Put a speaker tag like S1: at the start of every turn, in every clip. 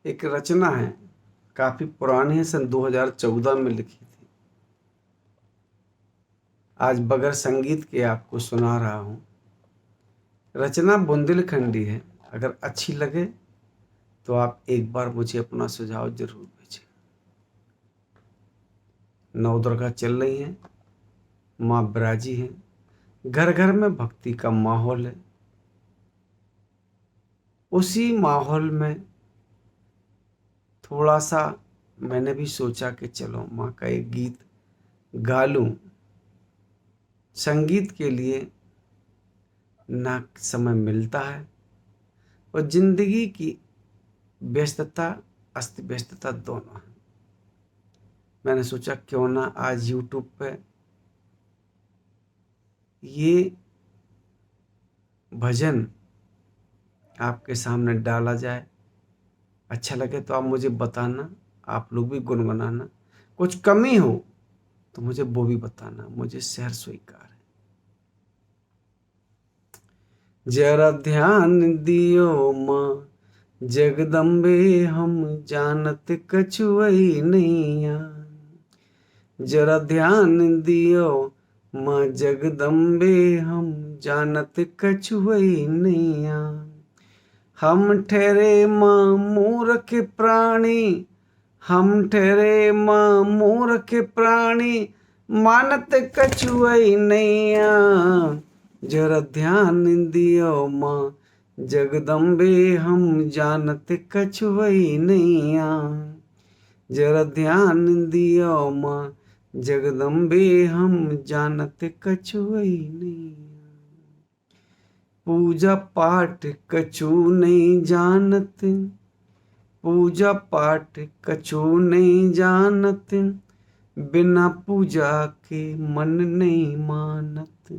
S1: एक रचना है, काफ़ी पुरानी है, सन 2014 में लिखी थी। आज बगैर संगीत के आपको सुना रहा हूँ। रचना बुंदेलखंडी है। अगर अच्छी लगे तो आप एक बार मुझे अपना सुझाव जरूर भेजें। नवदुर्गा चल रही हैं, माँ बिराजी हैं, घर घर में भक्ति का माहौल है। उसी माहौल में थोड़ा सा मैंने भी सोचा कि चलो माँ का एक गीत गा लूं। संगीत के लिए ना समय मिलता है और जिंदगी की व्यस्तता, अस्त व्यस्तता दोनों है। मैंने सोचा क्यों ना आज YouTube पे ये भजन आपके सामने डाला जाए। अच्छा लगे तो आप मुझे बताना, आप लोग भी गुनगुनाना। कुछ कमी हो तो मुझे वो भी बताना, मुझे शहर स्वीकार है। जरा ध्यान दियो माँ जगदम्बे, हम जानत कछुई नैया। जरा ध्यान दियो माँ जगदम्बे, हम जानत कछुई नैया। हम ठहरे माँ मूर्ख प्राणी, हम ठहरे माँ मूर्ख प्राणी, मानत कछुई नैया। जरा ध्यान दियो माँ जगदम्बे, हम जानत कछुई नैया। जरा ध्यान दियो माँ जगदम्बे, हम जानत कछुई नैया। पूजा पाठ कछु नहीं जानत, पूजा पाठ कछु नहीं जानत, बिना पूजा के मन नहीं मानत।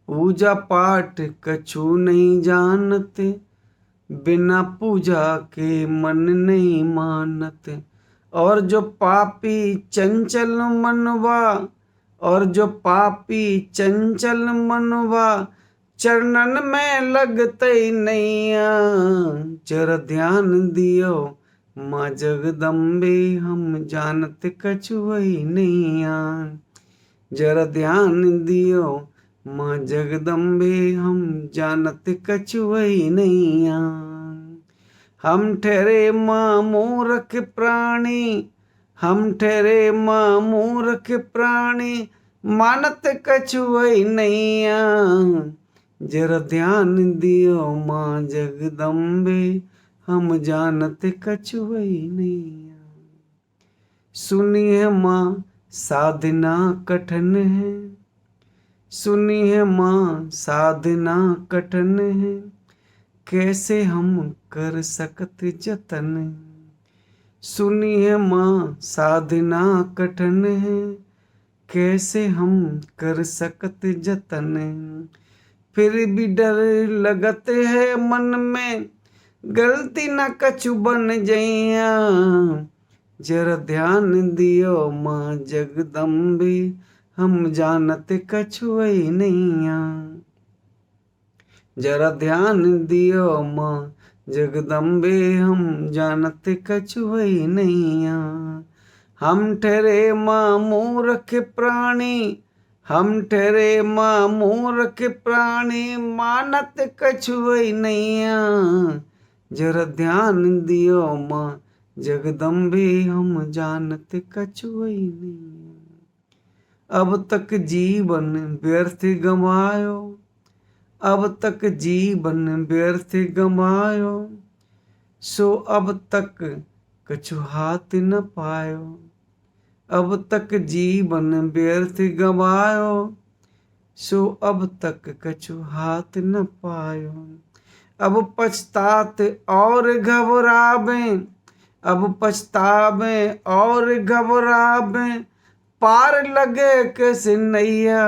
S1: पूजा पाठ कछु नहीं जानत, बिना पूजा के मन नहीं मानत। और जो पापी चंचल मनवा, और जो पापी चंचल मनवा, चरणन में लगते नैया। जरा ध्यान दियो माँ जगदम्बे, हम जानत कछुई नैया। जरा ध्यान दियो माँ जगदम्बे, हम जानत कछुई नैया। हम ठहरे माँ मूर्ख प्राणी, हम ठहरे माँ मूर्ख प्राणी, मानत कछुई नैया। जरा ध्यान दियो माँ जगदम्बे, हम जानत कछुई नैया। सुनिए माँ साधना कठिन है, सुनिए माँ साधना कठिन है, कैसे हम कर सकत जतन। सुनिए माँ साधना कठिन है, कैसे हम कर सकत जतन। फिर भी डर लगते है मन में, गलती न कछु बन जइया। जरा ध्यान दियो माँ जगदम्बे, हम जानत कछुई नैया। जरा ध्यान दियो माँ जगदम्बे, हम जानत कछुई नैया। हम ठहरे माँ मूर्ख प्राणी, हम ठहरे माँ मूर्ख प्राणी, मानत कछुई नैया। जरा ध्यान दियो माँ जगदम्बे, हम जानत कछुई नैया। अब तक जीवन व्यर्थ गंवायो, अब तक जीवन व्यर्थ गंवायो, सो अब तक कछु हाथ न पायो। अब तक जीवन व्यर्थ गंवायो, सो अब तक कछु हाथ न पायो। अब पछतात और घबरावे, अब पछतावे और घबरावे, पार लगे कैसे नैया।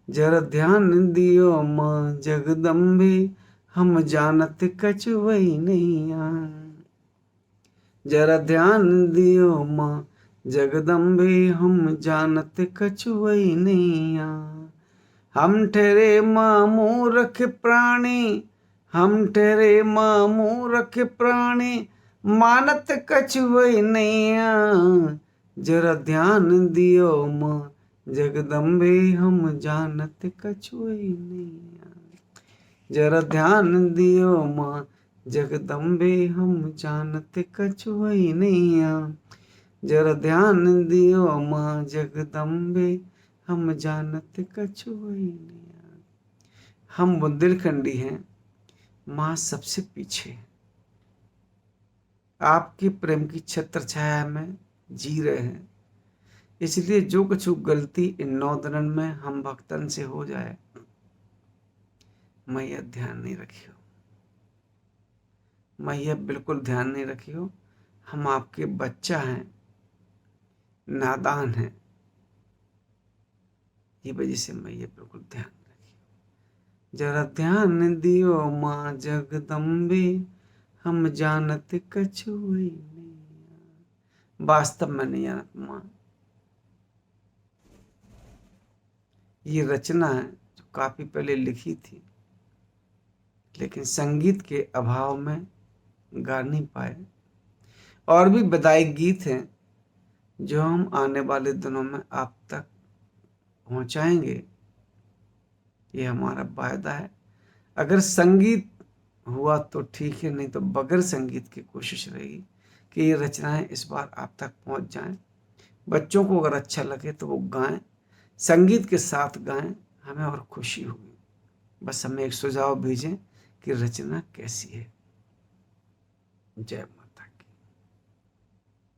S1: जरा ध्यान दियो माँ जगदम्बे, हम जानत कछुई नैया। जरा ध्यान दियो माँ जगदम्बे, हम जानत कछुई नैया। हम ठहरे माँ मूर्ख प्राणी, हम ठहरे मूरख प्राणी मानत कछुई नैया। जरा ध्यान दियो माँ जगदम्बे हम जानत कछुई नैया। जरा ध्यान दियो माँ जगदम्बे हम जानत कछुई नैया। जरा ध्यान दियो माँ जगदम्बे हम जानत कछुई नैया। हम बुंदेलखंडी हैं, माँ सबसे पीछे। आपके प्रेम की छत्र छाया में जी रहे हैं, इसलिए जो कुछ गलती इन 9 दिनों में हम भक्तन से हो जाए, मैया ध्यान नहीं रखियो। मैया बिल्कुल ध्यान नहीं रखियो। हम आपके बच्चा हैं, नादान हैं, ये वजह से मैया बिल्कुल ध्यान रखियो। जरा ध्यान दियो माँ जगदम्बे हम जानत कछुई नैया। वास्तव में नहीं जानत माँ। ये रचना है जो काफी पहले लिखी थी, लेकिन संगीत के अभाव में गा नहीं पाए। और भी विदाई गीत हैं जो हम आने वाले दिनों में आप तक पहुंचाएंगे, ये हमारा वायदा है। अगर संगीत हुआ तो ठीक है, नहीं तो बगैर संगीत की कोशिश रहेगी कि ये रचनाएं इस बार आप तक पहुंच जाएं। बच्चों को अगर अच्छा लगे तो वो गाएं, संगीत के साथ गाएं, हमें और खुशी होगी। बस हमें एक सुझाव भेजें कि रचना कैसी है। जय माता।